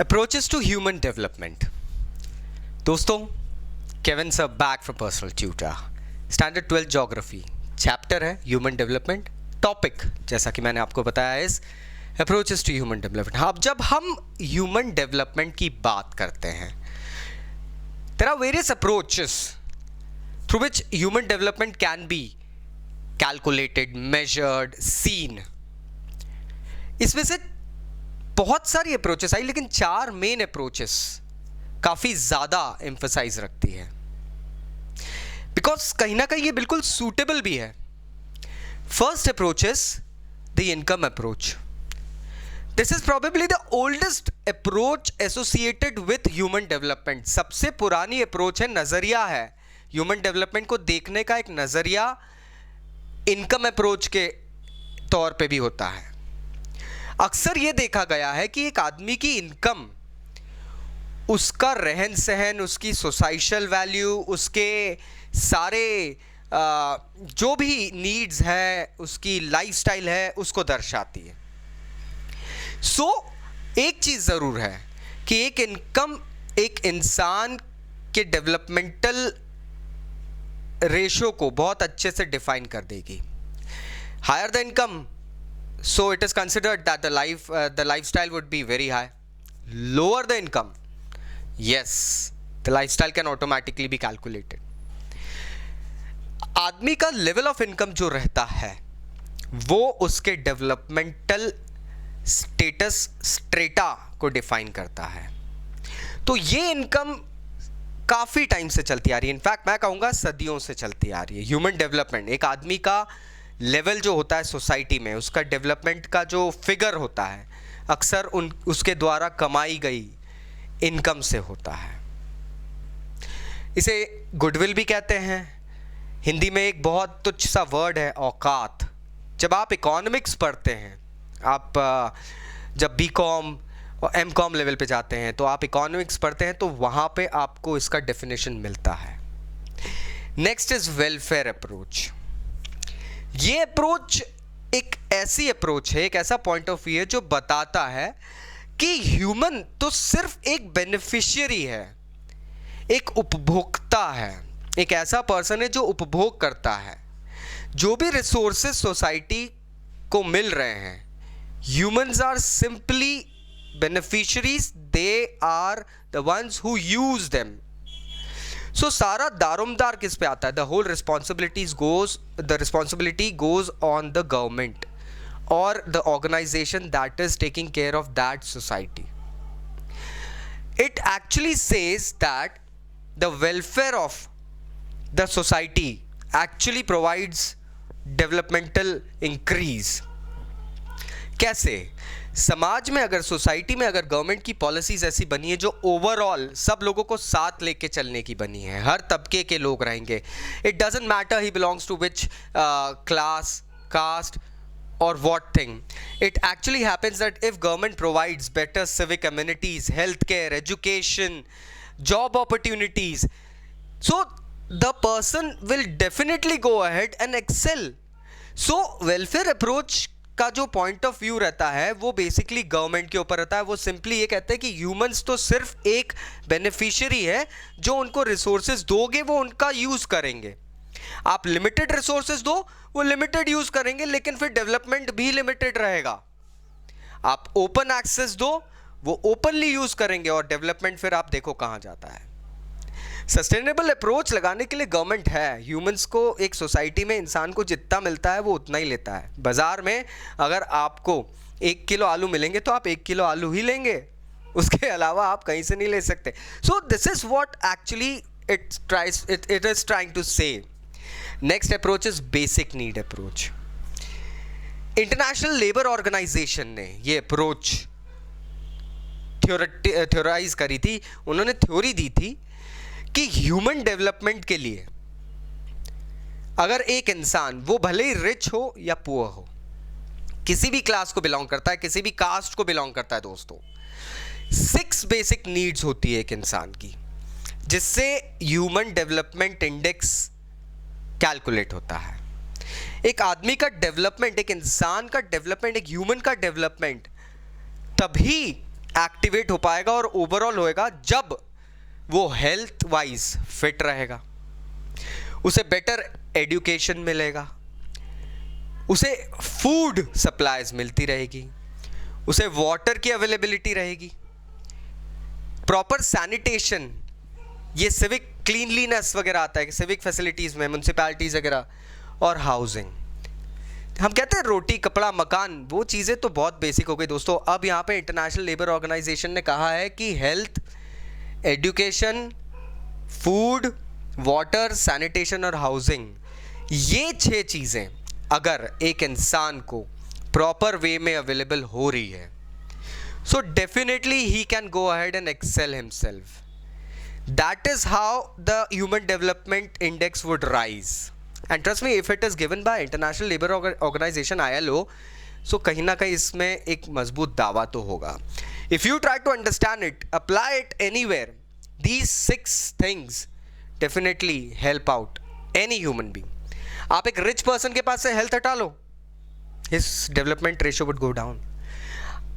Approaches to human development. दोस्तों, Kevin sir back from personal tutor, standard 12 geography, chapter है human development. Topic जैसा कि मैंने आपको बताया इस अप्रोचेस टू ह्यूमन डेवलपमेंट। अब जब हम ह्यूमन डेवलपमेंट की बात करते हैं, there are various approaches through which human development can be calculated, measured, seen. इसमें से बहुत सारी अप्रोचेस आई, लेकिन 4 मेन अप्रोचेस काफी ज्यादा एम्फसाइज रखती है, बिकॉज कहीं ना कहीं ये बिल्कुल सूटेबल भी है। First approach is the income approach. This is probably the oldest approach associated with human development. सबसे पुरानी अप्रोच है, नजरिया है ह्यूमन डेवलपमेंट को देखने का। एक नजरिया इनकम अप्रोच के तौर पे भी होता है। अक्सर यह देखा गया है कि एक आदमी की इनकम, उसका रहन सहन, उसकी सोसाइशल वैल्यू, उसके सारे जो भी नीड्स है, उसकी लाइफस्टाइल है, उसको दर्शाती है। सो एक चीज जरूर है कि एक इनकम एक इंसान के डेवलपमेंटल रेशो को बहुत अच्छे से डिफाइन कर देगी। Higher the income, so it is considered that the lifestyle would be very high. Lower the income, yes, the lifestyle can automatically be calculated. आदमी का लेवल ऑफ इनकम जो रहता है वो उसके डेवलपमेंटल स्टेटस स्ट्रेटा को डिफाइन करता है। तो ये इनकम काफी टाइम से चलती आ रही है, इनफैक्ट मैं कहूंगा सदियों से चलती आ रही है। ह्यूमन डेवलपमेंट, एक आदमी का लेवल जो होता है सोसाइटी में, उसका डेवलपमेंट का जो फिगर होता है, अक्सर उसके द्वारा कमाई गई इनकम से होता है। इसे गुडविल भी कहते हैं। हिंदी में एक बहुत तुच्छ सा वर्ड है, औकात। जब आप इकोनॉमिक्स पढ़ते हैं, आप जब बीकॉम और एमकॉम लेवल पे जाते हैं तो आप इकोनॉमिक्स पढ़ते हैं, तो वहाँ पे आपको इसका डेफिनेशन मिलता है। Next is welfare approach. ये अप्रोच एक ऐसी अप्रोच है, एक ऐसा पॉइंट ऑफ व्यू है जो बताता है कि ह्यूमन तो सिर्फ एक बेनिफिशियरी है, एक उपभोक्ता है, एक ऐसा पर्सन है जो उपभोग करता है। जो भी रिसोर्सेज सोसाइटी को मिल रहे हैं, humans are simply beneficiaries, they are the ones who use them. So सारा दारोमदार किस पे आता है? The whole responsibility goes on the government और the organization that is taking care of that society. It actually says that the welfare of the society actually provides developmental increase. कैसे? समाज में अगर, सोसाइटी में अगर गवर्नमेंट की policies ऐसी बनी है जो ओवरऑल सब लोगों को साथ लेके चलने की बनी है, हर तबके के लोग रहेंगे, it doesn't matter he belongs to which class, caste और what thing, it actually happens that if government provides better civic amenities, health care, education, job opportunities, so the person will definitely go ahead and excel. So welfare approach का जो point of view रहता है वो basically government के ऊपर रहता है। वो सिंपली ये कहते हैं कि ह्यूमंस तो सिर्फ एक बेनिफिशियरी है, जो उनको रिसोर्सेज दोगे वो उनका यूज करेंगे। आप लिमिटेड रिसोर्सेज दो, वो लिमिटेड यूज करेंगे, लेकिन फिर डेवलपमेंट भी लिमिटेड रहेगा। आप ओपन एक्सेस दो, वो ओपनली यूज करेंगे, और डेवलपमेंट फिर आप देखो कहां जाता है। सस्टेनेबल अप्रोच लगाने के लिए गवर्नमेंट है। ह्यूमंस को एक सोसाइटी में, इंसान को जितना मिलता है वो उतना ही लेता है। बाजार में अगर आपको 1 किलो आलू मिलेंगे तो आप 1 किलो आलू ही लेंगे, उसके अलावा आप कहीं से नहीं ले सकते। So this is what actually it is trying to say. Next approach is basic need approach. International Labour Organization ने ये अप्रोच थ्योराइज करी थी। उन्होंने थ्योरी दी थी कि ह्यूमन डेवलपमेंट के लिए अगर एक इंसान, वो भले ही रिच हो या पुअर हो, किसी भी क्लास को बिलोंग करता है, किसी भी कास्ट को बिलोंग करता है, दोस्तों 6 बेसिक नीड्स होती है एक इंसान की, जिससे ह्यूमन डेवलपमेंट इंडेक्स कैलकुलेट होता है। एक आदमी का डेवलपमेंट, एक इंसान का डेवलपमेंट, एक ह्यूमन का डेवलपमेंट तभी एक्टिवेट हो पाएगा और ओवरऑल होएगा जब वो हेल्थ वाइज फिट रहेगा, उसे बेटर एजुकेशन मिलेगा, उसे फूड सप्लाईज मिलती रहेगी, उसे वाटर की अवेलेबिलिटी रहेगी, प्रॉपर सैनिटेशन, ये सिविक क्लीनलीनेस वगैरह आता है सिविक फैसिलिटीज़ में, म्यूनसिपैलिटीज़ वगैरह, और हाउसिंग। हम कहते हैं रोटी कपड़ा मकान, वो चीज़ें तो बहुत बेसिक हो गई दोस्तों। अब यहाँ पे इंटरनेशनल लेबर ऑर्गेनाइजेशन ने कहा है कि health, education, food, water, sanitation और हाउसिंग, ये 6 चीज़ें अगर एक इंसान को प्रॉपर वे में अवेलेबल हो रही है, so definitely he can go ahead and excel himself. That is how the human development index would rise, and trust me, if it is given by International Labour Organization ILO, so कहीं ना कहीं इसमें एक मजबूत दावा तो होगा। If you try to understand it, apply it anywhere, these 6 things definitely help out any human being. आप एक rich person के पास से health हटा लो, his development ratio would go down.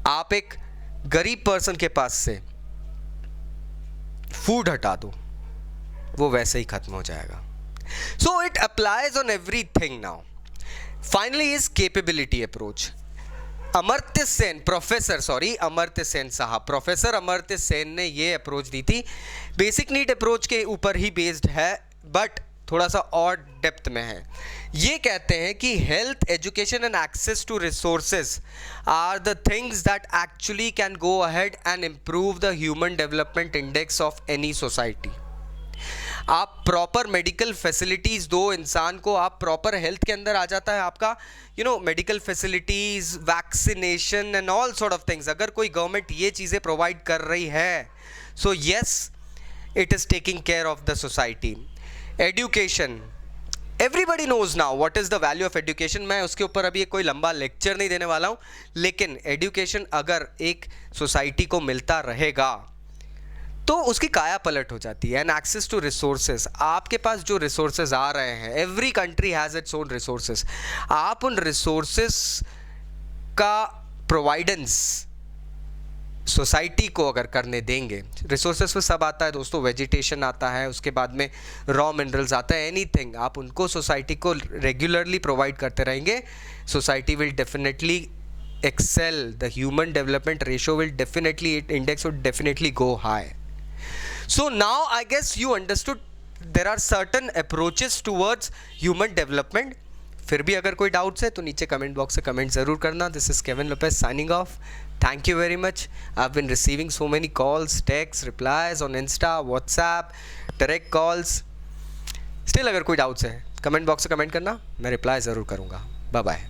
आप एक गरीब person के पास से फूड हटा दो, वो वैसे ही खत्म हो जाएगा। So it applies on everything now. Finally is capability approach. Amartya Sen, professor Amartya Sen ने ये अप्रोच दी थी। बेसिक नीड अप्रोच के ऊपर ही बेस्ड है, बट थोड़ा सा और डेप्थ में है। ये कहते हैं कि health, education and access to resources are the things that actually can go ahead and improve the human development index of any society. आप प्रॉपर मेडिकल फैसिलिटीज़ दो इंसान को, आप प्रॉपर हेल्थ के अंदर आ जाता है आपका medical facilities, vaccination and all sort of things. अगर कोई गवर्नमेंट ये चीज़ें प्रोवाइड कर रही है, so yes, it is taking care of the society. Education, everybody knows now what is the value of education. मैं उसके ऊपर अभी कोई लंबा लेक्चर नहीं देने वाला हूँ, लेकिन एजुकेशन अगर एक सोसाइटी को मिलता रहेगा तो उसकी काया पलट हो जाती है। एंड एक्सेस टू रिसोर्सेज, आपके पास जो रिसोर्सेज आ रहे हैं, every country has its own resources, आप उन रिसोर्सेज का प्रोवाइडेंस सोसाइटी को अगर करने देंगे, रिसोर्सेज में सब आता है दोस्तों, वेजिटेशन आता है, उसके बाद में रॉ मिनरल्स आता है, एनीथिंग, आप उनको सोसाइटी को रेगुलरली प्रोवाइड करते रहेंगे, society will definitely excel, the human development ratio will definitely, index would definitely go high. So now I guess you understood there are certain approaches towards human development. फिर भी अगर कोई doubts है तो नीचे comment box से comment ज़रूर करना। This is Kevin Lopez signing off. Thank you very much. I have been receiving so many calls, text, replies on Insta, WhatsApp, direct calls. Still अगर कोई डाउट्स है कमेंट बॉक्स से comment करना, मैं reply ज़रूर करूँगा। Bye bye.